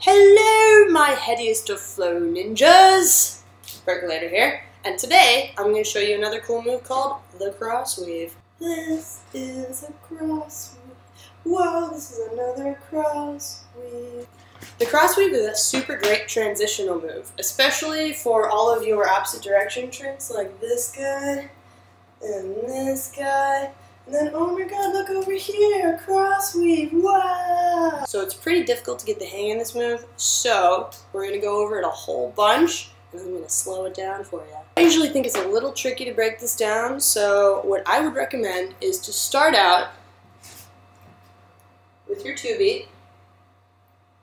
Hello, my headiest of flow ninjas! Perkulator here, and today I'm going to show you another cool move called the cross weave. This is a cross weave. Whoa, this is another cross weave. The cross weave is a super great transitional move, especially for all of your opposite direction tricks like this guy and this guy. And then, oh my god, look over here, cross weave, wow! So it's pretty difficult to get the hang of this move, so we're going to go over it a whole bunch, and I'm going to slow it down for you. I usually think it's a little tricky to break this down, so what I would recommend is to start out with your 2-beat.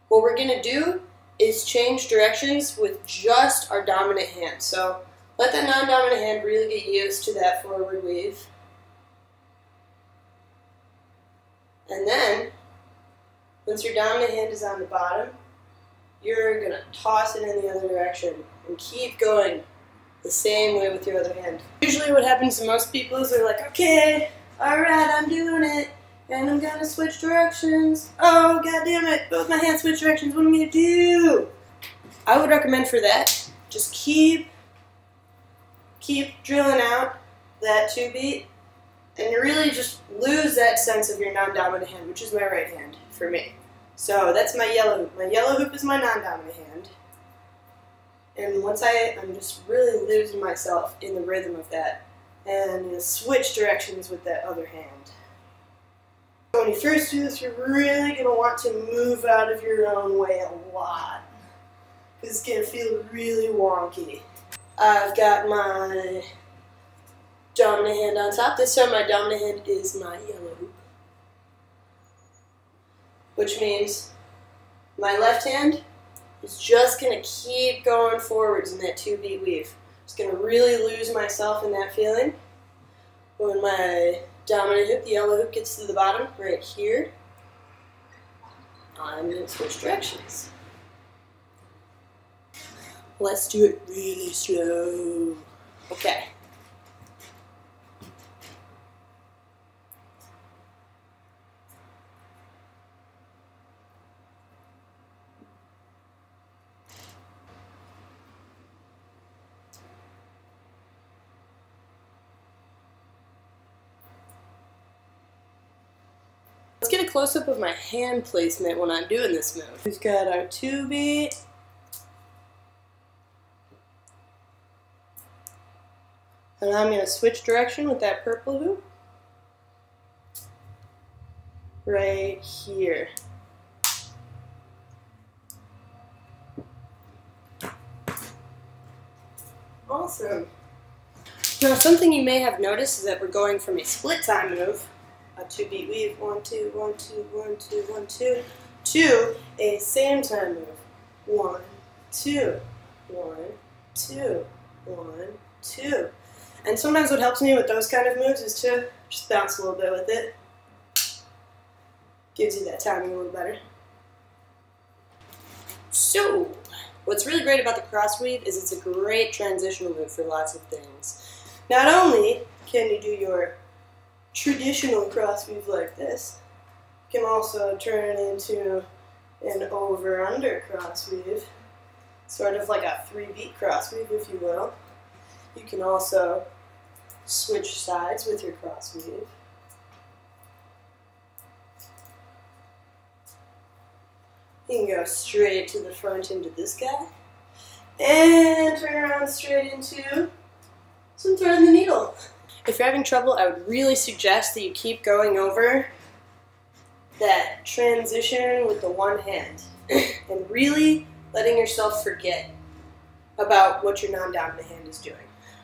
What we're going to do is change directions with just our dominant hand. So let that non-dominant hand really get used to that forward weave. And then, once your dominant hand is on the bottom, you're going to toss it in the other direction and keep going the same way with your other hand. Usually what happens to most people is they're like, okay, alright, I'm doing it, and I'm going to switch directions. Oh, god damn it, both my hands switch directions, what am I going to do? I would recommend for that, just keep drilling out that 2-beat. And you really just lose that sense of your non-dominant hand, which is my right hand for me. So that's my yellow hoop. My yellow hoop is my non-dominant hand. And once I'm just really losing myself in the rhythm of that, and switch directions with that other hand. So when you first do this, you're really going to want to move out of your own way a lot, because it's going to feel really wonky. I've got my dominant hand on top. This time my dominant hand is my yellow hoop. Which means my left hand is just going to keep going forwards in that 2-beat weave. Just going to really lose myself in that feeling. When my dominant hoop, the yellow hoop, gets to the bottom, right here, I'm going to switch directions. Let's do it really slow. Okay. Let's get a close-up of my hand placement when I'm doing this move. We've got our 2-beat. And I'm going to switch direction with that purple hoop. Right here. Awesome. Now something you may have noticed is that we're going from a split time move, a 2-beat weave, 1, 2, 1, 2, 1, 2, 1, 2, to a same time move, 1, 2, 1, 2, 1, 2. And sometimes what helps me with those kind of moves is to just bounce a little bit with it. Gives you that timing a little better. So, what's really great about the cross weave is it's a great transitional move for lots of things. Not only can you do your traditional cross weave like this, you can also turn it into an over-under cross weave, sort of like a 3-beat cross weave, if you will. You can also switch sides with your cross weave. You can go straight to the front into this guy, and turn around straight into some thread in the needle. If you're having trouble, I would really suggest that you keep going over that transition with the one hand and really letting yourself forget about what your non-dominant hand is doing.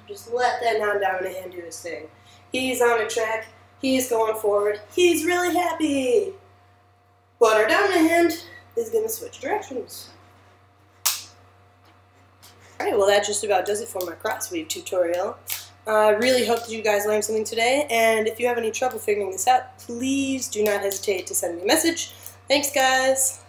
Just let that non-dominant hand do his thing. He's on a track, he's going forward, he's really happy. But our dominant hand is going to switch directions. Alright, well that just about does it for my cross weave tutorial. I really hope that you guys learned something today, and if you have any trouble figuring this out, please do not hesitate to send me a message. Thanks guys!